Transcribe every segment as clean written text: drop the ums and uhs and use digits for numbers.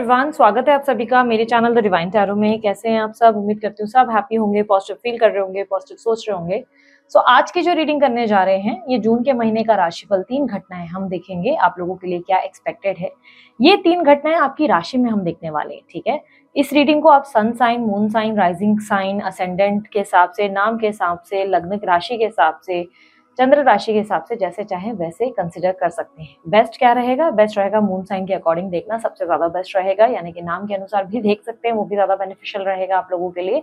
Everyone, स्वागत है आप सभी का मेरे चैनल द डिवाइन टैरो में। कैसे हैं आप सब? उम्मीद करती हूँ सब हैप्पी होंगे, पॉजिटिव फील कर रहे होंगे, पॉजिटिव सोच रहे होंगे। आज की जो रीडिंग करने जा रहे हैं ये जून के महीने का राशिफल 3 घटनाएं हम देखेंगे आप लोगों के लिए क्या एक्सपेक्टेड है। ये 3 घटनाएं आपकी राशि में हम देखने वाले हैं, ठीक है। इस रीडिंग को आप sun sign, moon sign, rising sign, ascendant के हिसाब से, नाम के हिसाब से, लग्न राशि के हिसाब से, चंद्र राशि के हिसाब से जैसे चाहे वैसे कंसिडर कर सकते हैं। बेस्ट क्या रहेगा? बेस्ट रहेगा मून साइन के अकॉर्डिंग देखना सबसे ज्यादा बेस्ट रहेगा, यानी कि नाम के अनुसार भी देख सकते हैं, वो भी ज्यादा बेनिफिशियल रहेगा आप लोगों के लिए।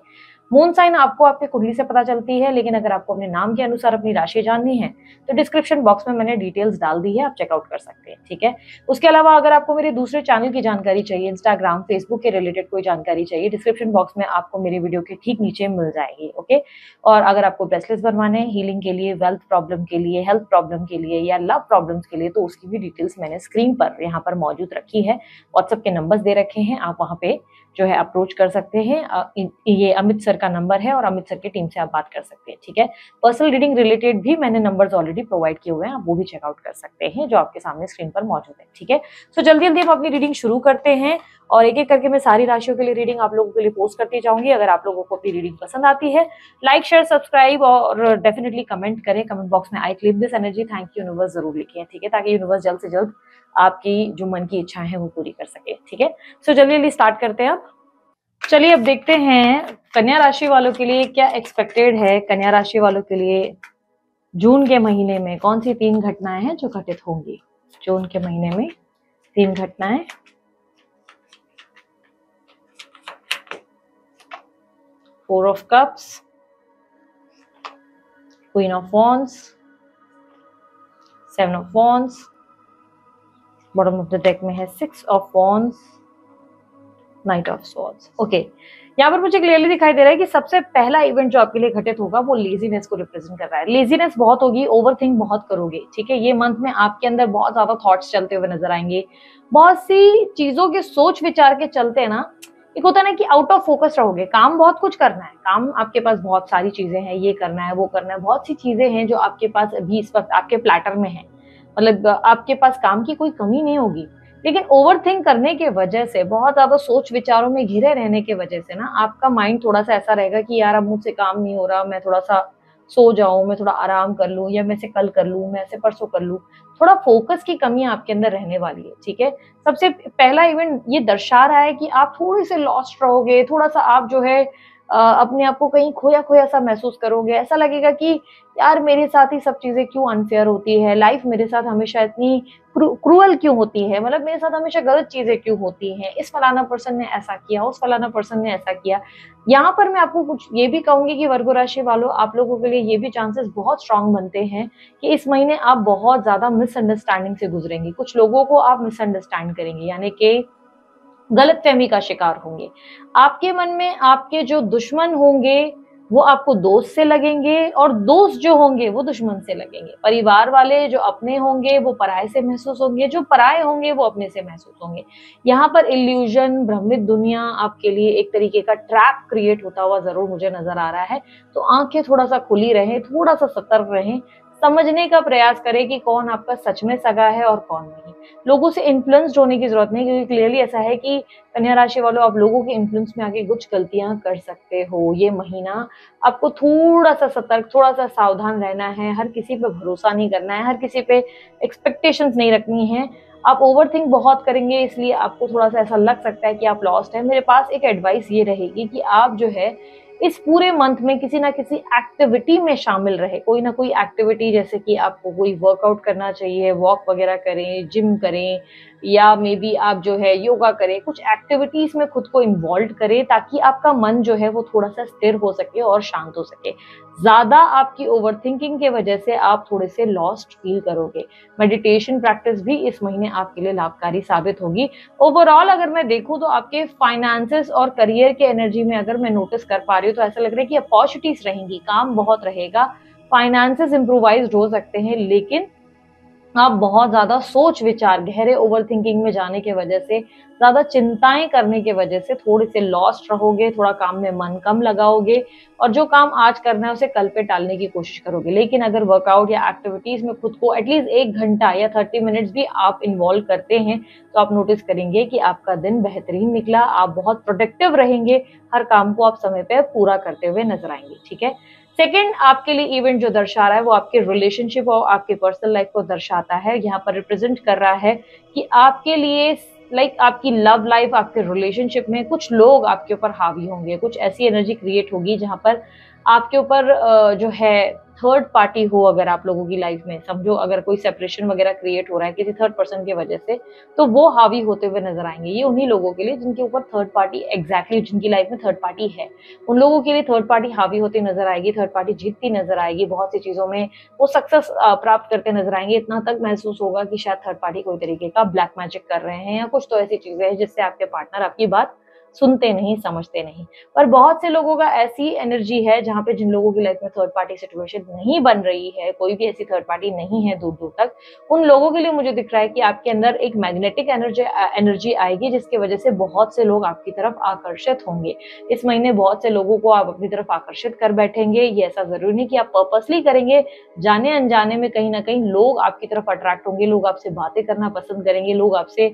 मून साइन आपको आपके कुंडली से पता चलती है, लेकिन अगर आपको अपने नाम के अनुसार अपनी राशि जाननी है तो डिस्क्रिप्शन बॉक्स में मैंने डिटेल्स डाल दी है, आप चेकआउट कर सकते हैं, ठीक है। उसके अलावा अगर आपको मेरे दूसरे चैनल की जानकारी चाहिए, इंस्टाग्राम, फेसबुक के रिलेटेड कोई जानकारी चाहिए, डिस्क्रिप्शन बॉक्स में आपको मेरे वीडियो के ठीक नीचे मिल जाएगी, ओके। और अगर आपको ब्रेसलेट्स बनवाने हैं हीलिंग के लिए, वेल्थ प्रॉब्लम के लिए, हेल्थ प्रॉब्लम के लिए या लव प्रॉब्लम्स के लिए, तो उसकी भी डिटेल्स मैंने स्क्रीन पर यहाँ पर मौजूद रखी है। व्हाट्सएप के नंबर्स दे रखे हैं, आप वहाँ पे जो है अप्रोच कर सकते हैं। ये अमित सर का नंबर है और अमित सर की टीम से आप बात कर सकते हैं, ठीक है। पर्सनल रीडिंग रिलेटेड भी मैंने नंबर्स ऑलरेडी प्रोवाइड किए हुए हैं, आप वो भी चेकआउट कर सकते हैं जो आपके सामने स्क्रीन पर मौजूद है, ठीक है। जल्दी जल्दी हम अपनी रीडिंग शुरू करते हैं और एक एक करके मैं सारी राशियों के लिए रीडिंग आप लोगों के लिए पोस्ट करती जाऊंगी। अगर आप लोगों को अपनी रीडिंग पसंद आती है, लाइक, शेयर, सब्सक्राइब और डेफिनेटली कमेंट करें। कमेंट बॉक्स में I claim this energy, thank you universe जरूर लिखिए, ठीक है, ताकि यूनिवर्स जल्द से जल्द आपकी जो मन की इच्छा है वो पूरी कर सके, ठीक है। जल्दी जल्दी स्टार्ट करते हैं अब। चलिए अब देखते हैं कन्या राशि वालों के लिए क्या एक्सपेक्टेड है। कन्या राशि वालों के लिए जून के महीने में कौन सी 3 घटनाएं हैं जो घटित होंगी। जून के महीने में 3 घटनाएं। Four of cups, queen of wands, 7 of wands, bottom of the deck में है 6 of wands, night of swords. Okay, यहाँ पर मुझे क्लियरली दिखाई दे रहा है कि सबसे पहला इवेंट जो आपके लिए घटित होगा वो लेजीनेस को रिप्रेजेंट कर रहा है। लेजीनेस बहुत होगी, ओवरथिंक बहुत करोगे, ठीक है। ये मंथ में आपके अंदर बहुत ज्यादा थॉट्स चलते हुए नजर आएंगे, बहुत सी चीजों के सोच विचार के चलते ना, एक होता है ना कि आउट ऑफ फोकस रहोगे। काम बहुत कुछ करना है, काम आपके पास बहुत सारी चीजें हैं, ये करना है, वो करना है, बहुत सी चीजें हैं जो आपके पास अभी इस वक्त आपके प्लेटर में है। मतलब आपके पास काम की कोई कमी नहीं होगी, लेकिन ओवरथिंक करने के वजह से, बहुत ज्यादा सोच विचारों में घिरे रहने के वजह से ना, आपका माइंड थोड़ा सा ऐसा रहेगा कि यार अब मुझसे काम नहीं हो रहा, मैं थोड़ा सा सो जाऊं, मैं थोड़ा आराम कर लूं, या मैं से कल कर लूं, मैं से परसों कर लूं। थोड़ा फोकस की कमी आपके अंदर रहने वाली है, ठीक है। सबसे पहला इवेंट ये दर्शा रहा है कि आप थोड़ी से लॉस्ट रहोगे, थोड़ा सा आप जो है अपने आप को कहीं खोया खोया सा महसूस करोगे। ऐसा लगेगा कि यार मेरे साथ ही सब चीजें क्यों अनफेयर होती है, लाइफ मेरे साथ हमेशा इतनी क्रूअल क्यों होती है, मतलब मेरे साथ हमेशा गलत चीजें क्यों होती हैं, इस फलाना पर्सन ने ऐसा किया, उस फलाना पर्सन ने ऐसा किया। यहाँ पर मैं आपको कुछ ये भी कहूंगी कि वर्गो राशि वालों, आप लोगों के लिए ये भी चांसेस बहुत स्ट्रांग बनते हैं कि इस महीने आप बहुत ज्यादा मिसअंडरस्टैंडिंग से गुजरेंगे। कुछ लोगों को आप मिसअंडरस्टैंड करेंगे, यानी कि गलतफहमी का शिकार होंगे। आपके मन में आपके जो दुश्मन होंगे वो आपको दोस्त से लगेंगे और दोस्त जो होंगे वो दुश्मन से लगेंगे। परिवार वाले जो अपने होंगे वो पराये से महसूस होंगे, जो पराये होंगे वो अपने से महसूस होंगे। यहाँ पर इल्यूजन, भ्रमित दुनिया आपके लिए एक तरीके का ट्रैप क्रिएट होता हुआ जरूर मुझे नजर आ रहा है। तो आंखें थोड़ा सा खुली रहें, थोड़ा सा सतर्क रहें, समझने का प्रयास करें कि कौन आपका सच में सगा है और कौन नहीं। लोगों से इन्फ्लुएंस्ड होने की जरूरत नहीं, क्योंकि क्लियरली ऐसा है कि कन्या राशि वालों, आप लोगों के इन्फ्लुएंस में आके कुछ गलतियां कर सकते हो। ये महीना आपको थोड़ा सा सतर्क, थोड़ा सा सावधान रहना है। हर किसी पे भरोसा नहीं करना है, हर किसी पे एक्सपेक्टेशंस नहीं रखनी है। आप ओवरथिंक बहुत करेंगे, इसलिए आपको थोड़ा सा ऐसा लग सकता है कि आप लॉस्ट है। मेरे पास एक एडवाइस ये रहेगी कि आप जो है इस पूरे मंथ में किसी ना किसी एक्टिविटी में शामिल रहे, कोई ना कोई एक्टिविटी, जैसे कि आपको कोई वर्कआउट करना चाहिए, वॉक वगैरह करें, जिम करें, या मे बी आप जो है योगा करें। कुछ एक्टिविटीज में खुद को इन्वॉल्व करें ताकि आपका मन जो है वो थोड़ा सा स्थिर हो सके और शांत हो सके। ज्यादा आपकी ओवरथिंकिंग के वजह से आप थोड़े से लॉस्ट फील करोगे। मेडिटेशन प्रैक्टिस भी इस महीने आपके लिए लाभकारी साबित होगी। ओवरऑल अगर मैं देखूं तो आपके फाइनेंसेस और करियर के एनर्जी में अगर मैं नोटिस कर पा रही हूँ तो ऐसा लग रहा है कि अपॉर्चुनिटीज रहेंगी, काम बहुत रहेगा, फाइनेंसेस इंप्रूवाइज्ड हो सकते हैं, लेकिन आप बहुत ज्यादा सोच विचार, गहरे ओवर थिंकिंग में जाने की वजह से, ज्यादा चिंताएं करने की वजह से थोड़े से लॉस्ट रहोगे, थोड़ा काम में मन कम लगाओगे और जो काम आज करना है उसे कल पे टालने की कोशिश करोगे। लेकिन अगर वर्कआउट या एक्टिविटीज में खुद को एटलीस्ट 1 घंटा या 30 मिनट्स भी आप इन्वॉल्व करते हैं तो आप नोटिस करेंगे कि आपका दिन बेहतरीन निकला, आप बहुत प्रोडक्टिव रहेंगे, हर काम को आप समय पे पूरा करते हुए नजर आएंगे। ठीक है। सेकंड आपके लिए इवेंट जो दर्शा रहा है वो आपके रिलेशनशिप और आपके पर्सनल लाइफ को दर्शाता है। यहाँ पर रिप्रेजेंट कर रहा है कि आपके लिए आपकी लव लाइफ, आपके रिलेशनशिप में कुछ लोग आपके ऊपर हावी होंगे, कुछ ऐसी एनर्जी क्रिएट होगी जहां पर आपके ऊपर जो है थर्ड पार्टी हो। अगर आप लोगों की लाइफ में समझो अगर कोई सेपरेशन वगैरह क्रिएट हो रहा है किसी थर्ड पर्सन की वजह से, तो वो हावी होते हुए नजर आएंगे। ये उन्हीं लोगों के लिए जिनके ऊपर थर्ड पार्टी एग्जैक्टली जिनकी लाइफ में थर्ड पार्टी है, उन लोगों के लिए थर्ड पार्टी हावी होती नजर आएगी, थर्ड पार्टी जीतती नजर आएगी, बहुत सी चीजों में वो सक्सेस प्राप्त करते नजर आएंगे। इतना तक महसूस होगा कि शायद थर्ड पार्टी कोई तरीके का ब्लैक मैजिक कर रहे हैं या कुछ तो ऐसी चीजें हैं जिससे आपके पार्टनर आपकी बात सुनते नहीं, समझते नहीं। पर बहुत से लोगों का ऐसी एनर्जी है जहां पे जिन लोगों की लाइफ में थर्ड पार्टी सिचुएशन नहीं बन रही है, कोई भी ऐसी थर्ड पार्टी नहीं है दूर दूर तक, उन लोगों के लिए मुझे दिख रहा है कि आपके अंदर एक मैग्नेटिक एनर्जी आएगी जिसकी वजह से बहुत से लोग आपकी तरफ आकर्षित होंगे। इस महीने बहुत से लोगों को आप अपनी तरफ आकर्षित कर बैठेंगे। ये ऐसा जरूरी नहीं कि आप पर्पसली करेंगे, जाने अनजाने में कहीं ना कहीं लोग आपकी तरफ अट्रैक्ट होंगे, लोग आपसे बातें करना पसंद करेंगे, लोग आपसे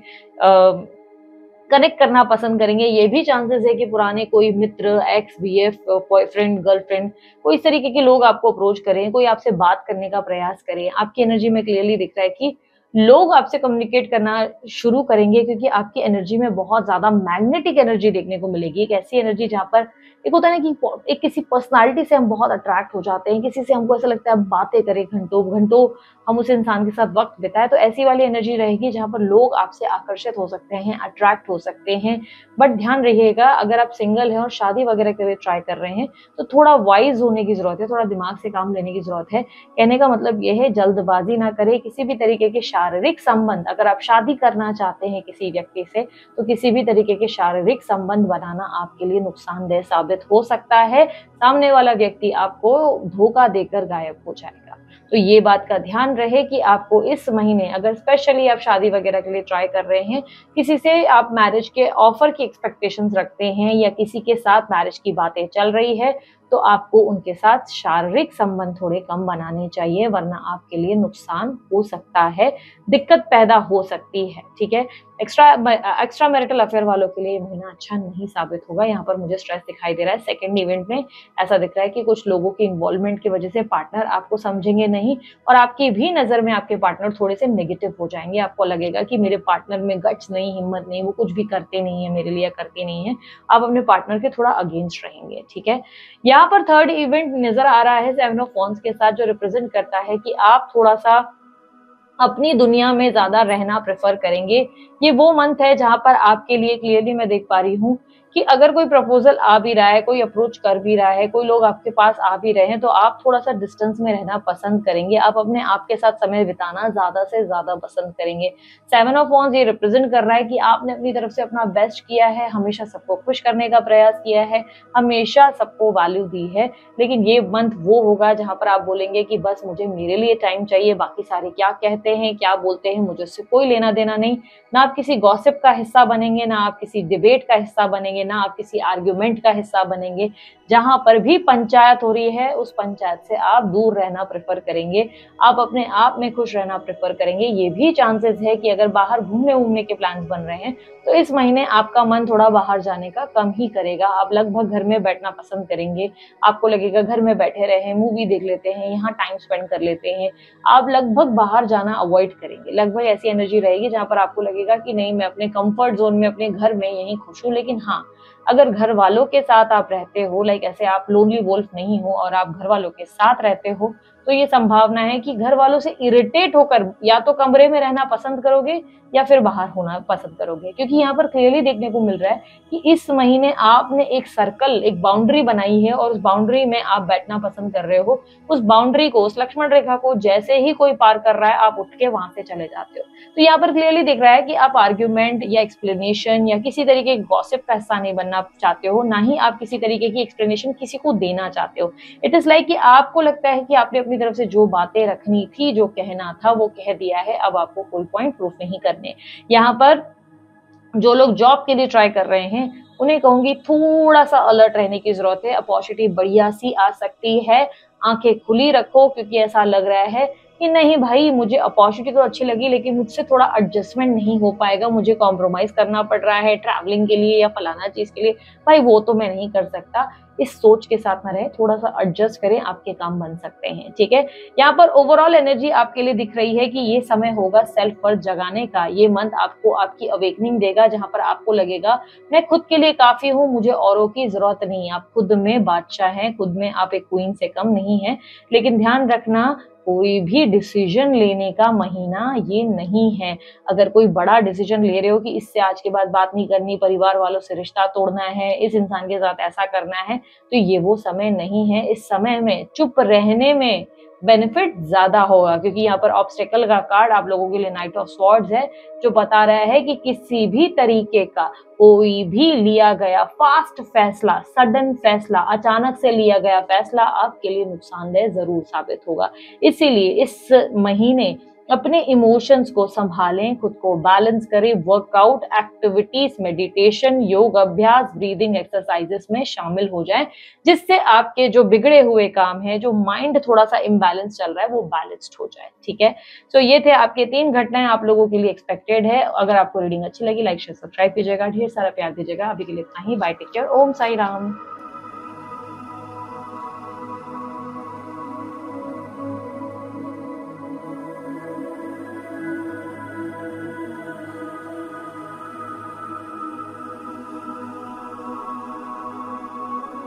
कनेक्ट करना पसंद करेंगे। ये भी चांसेस है कि पुराने कोई मित्र, एक्स, बीएफ, बॉयफ्रेंड, गर्लफ्रेंड, कोई इस तरीके के लोग आपको अप्रोच करें, कोई आपसे बात करने का प्रयास करें। आपकी एनर्जी में क्लियरली दिख रहा है कि लोग आपसे कम्युनिकेट करना शुरू करेंगे क्योंकि आपकी एनर्जी में बहुत ज्यादा मैग्नेटिक एनर्जी देखने को मिलेगी। एक ऐसी एनर्जी जहां पर एक होता है ना कि एक किसी पर्सनालिटी से हम बहुत अट्रैक्ट हो जाते हैं, किसी से हमको ऐसा लगता है बातें करें घंटों घंटों, हम उस इंसान के साथ वक्त बिताए, तो ऐसी वाली एनर्जी रहेगी जहां पर लोग आपसे आकर्षित हो सकते हैं, अट्रैक्ट हो सकते हैं। बट ध्यान रहिएगा अगर आप सिंगल हैं और शादी वगैरह के लिए ट्राई कर रहे हैं तो थोड़ा वाइज होने की जरूरत है, थोड़ा दिमाग से काम लेने की जरूरत है। कहने का मतलब यह है जल्दबाजी ना करें। किसी भी तरीके के शारीरिक संबंध, अगर आप शादी करना चाहते हैं किसी व्यक्ति से, तो किसी भी तरीके के शारीरिक संबंध बनाना आपके लिए नुकसानदेह साबित हो सकता है। सामने वाला व्यक्ति आपको धोखा देकर गायब हो जाएगा। तो ये बात का ध्यान रहे कि आपको इस महीने अगर स्पेशली आप शादी वगैरह के लिए ट्राई कर रहे हैं, किसी से आप मैरिज के ऑफर की एक्सपेक्टेशंस रखते हैं या किसी के साथ मैरिज की बातें चल रही है, तो आपको उनके साथ शारीरिक संबंध थोड़े कम बनाने चाहिए, वरना आपके लिए नुकसान हो सकता है, दिक्कत पैदा हो सकती है। ठीक है। एक्स्ट्रा मैरिटल अफेयर वालों के लिए ये महीना अच्छा नहीं साबित होगा। यहाँ पर मुझे स्ट्रेस दिखाई दे रहा है। सेकंड इवेंट में ऐसा दिख रहा है कि कुछ लोगों की इन्वॉल्वमेंट की वजह से पार्टनर आपको समझेंगे नहीं और आपकी भी नजर में आपके पार्टनर थोड़े से नेगेटिव हो जाएंगे। आपको लगेगा कि मेरे पार्टनर में गट्स नहीं, हिम्मत नहीं, वो कुछ भी करते नहीं है मेरे लिए, करते नहीं है। आप अपने पार्टनर के थोड़ा अगेंस्ट रहेंगे। ठीक है। यहाँ पर थर्ड इवेंट नजर आ रहा है 7 ऑफ वॉन्ड्स के साथ, जो रिप्रेजेंट करता है कि आप थोड़ा सा अपनी दुनिया में ज्यादा रहना प्रेफर करेंगे। ये वो मंथ है जहां पर आपके लिए क्लियरली मैं देख पा रही हूँ कि अगर कोई प्रपोजल आ भी रहा है, कोई अप्रोच कर भी रहा है, कोई लोग आपके पास आ भी रहे हैं, तो आप थोड़ा सा डिस्टेंस में रहना पसंद करेंगे। आप अपने आप के साथ समय बिताना ज्यादा से ज्यादा पसंद करेंगे। 7 ऑफ वॉन्ड्स ये रिप्रेजेंट कर रहा है कि आपने अपनी तरफ से अपना बेस्ट किया है, हमेशा सबको खुश करने का प्रयास किया है, हमेशा सबको वैल्यू दी है। लेकिन ये मंथ वो होगा जहां पर आप बोलेंगे कि बस मुझे मेरे लिए टाइम चाहिए, बाकी सारे क्या कहते हैं, क्या बोलते हैं, मुझे उससे कोई लेना देना नहीं। ना आप किसी गॉसिप का हिस्सा बनेंगे, ना आप किसी डिबेट का हिस्सा बनेंगे, ना आप किसी आर्ग्यूमेंट का हिस्सा बनेंगे। जहां पर भी पंचायत हो रही है उस पंचायत से आप दूर रहना प्रेफर करेंगे, आप अपने आप में खुश रहना प्रेफर करेंगे। ये भी चांसेस है कि अगर बाहर घूमने के प्लान्स बन रहे हैं तो इस महीने आपका मन थोड़ा बाहर जाने का कम ही करेगा। आप लगभग घर में बैठना पसंद करेंगे। आपको लगेगा घर में बैठे रहे, मूवी देख लेते हैं, यहाँ टाइम स्पेंड कर लेते हैं। आप लगभग बाहर जाना अवॉइड करेंगे। लगभग ऐसी एनर्जी रहेगी जहां पर आपको लगेगा कि नहीं, मैं अपने कंफर्ट जोन में, अपने घर में यहीं खुश हूँ। लेकिन हाँ, अगर घर वालों के साथ आप रहते हो, लाइक ऐसे आप लोनली वोल्फ नहीं हो और आप घर वालों के साथ रहते हो, तो ये संभावना है कि घर वालों से इरिटेट होकर या तो कमरे में रहना पसंद करोगे या फिर बाहर होना पसंद करोगे। क्योंकि यहाँ पर क्लियरली देखने को मिल रहा है कि इस महीने आपने एक सर्कल, एक बाउंड्री बनाई है और उस बाउंड्री में आप बैठना पसंद कर रहे हो। उस बाउंड्री को, उस लक्ष्मण रेखा को जैसे ही कोई पार कर रहा है, आप उठ के वहां से चले जाते हो। तो यहाँ पर क्लियरली दिख रहा है कि आप आर्ग्यूमेंट या एक्सप्लेनेशन या किसी तरीके के गॉसिप का हिस्सा नहीं बनना करना चाहते हो, ना ही आप किसी तरीके की एक्सप्लेनेशन किसी को देना चाहते हो। इट इज लाइक कि आपको लगता है कि आपने अपनी तरफ से जो बातें रखनी थी, जो कहना था वो कह दिया है, अब आपको कोई पॉइंट प्रूफ नहीं करने। यहाँ पर जो लोग जॉब के लिए ट्राई कर रहे हैं उन्हें कहूंगी थोड़ा सा अलर्ट रहने की जरूरत है। अपॉर्चुनिटी बढ़िया सी आ सकती है, आंखें खुली रखो, क्योंकि ऐसा लग रहा है कि नहीं भाई मुझे अपॉर्चुनिटी तो अच्छी लगी लेकिन मुझसे थोड़ा एडजस्टमेंट नहीं हो पाएगा, मुझे कॉम्प्रोमाइज करना पड़ रहा है ट्रैवलिंग के लिए या फलाना चीज के लिए, भाई वो तो मैं नहीं कर सकता। इस सोच के साथ ना रहे, थोड़ा सा एडजस्ट करें, आपके काम बन सकते हैं। ठीक है, यहाँ पर ओवरऑल एनर्जी आपके लिए दिख रही है कि ये समय होगा सेल्फ वर्थ जगाने का। ये मंथ आपको आपकी अवेकनिंग देगा, जहां पर आपको लगेगा मैं खुद के लिए काफी हूँ, मुझे औरों की जरूरत नहीं। आप खुद में बादशाह हैं, खुद में आप एक क्वीन से कम नहीं है। लेकिन ध्यान रखना, कोई भी डिसीजन लेने का महीना ये नहीं है। अगर कोई बड़ा डिसीजन ले रहे हो कि इससे आज के बाद बात नहीं करनी, परिवार वालों से रिश्ता तोड़ना है, इस इंसान के साथ ऐसा करना है, तो ये वो समय नहीं है। इस समय में चुप रहने में बेनिफिट ज्यादा होगा, क्योंकि यहाँ पर ऑब्स्टेकल का कार्ड आप लोगों के लिए नाइट ऑफ स्वॉर्ड्स है, जो बता रहा है कि किसी भी तरीके का कोई भी लिया गया फास्ट फैसला, सडन फैसला, अचानक से लिया गया फैसला आपके लिए नुकसानदेह जरूर साबित होगा। इसीलिए इस महीने अपने इमोशंस को संभालें, खुद को बैलेंस करें, वर्कआउट एक्टिविटीज, मेडिटेशन, योग अभ्यास, ब्रीदिंग एक्सरसाइजेस में शामिल हो जाएं, जिससे आपके जो बिगड़े हुए काम है, जो माइंड थोड़ा सा इम्बैलेंस चल रहा है, वो बैलेंस्ड हो जाए। ठीक है, तो ये थे आपके 3 घटनाएं आप लोगों के लिए एक्सपेक्टेड है। अगर आपको रीडिंग अच्छी लगी, लाइक शेयर सब्सक्राइब कीजिएगा, ढेर सारा प्यार दीजिएगा। अभी के लिए इतना ही, बाय, टेक केयर, ओम साई राम।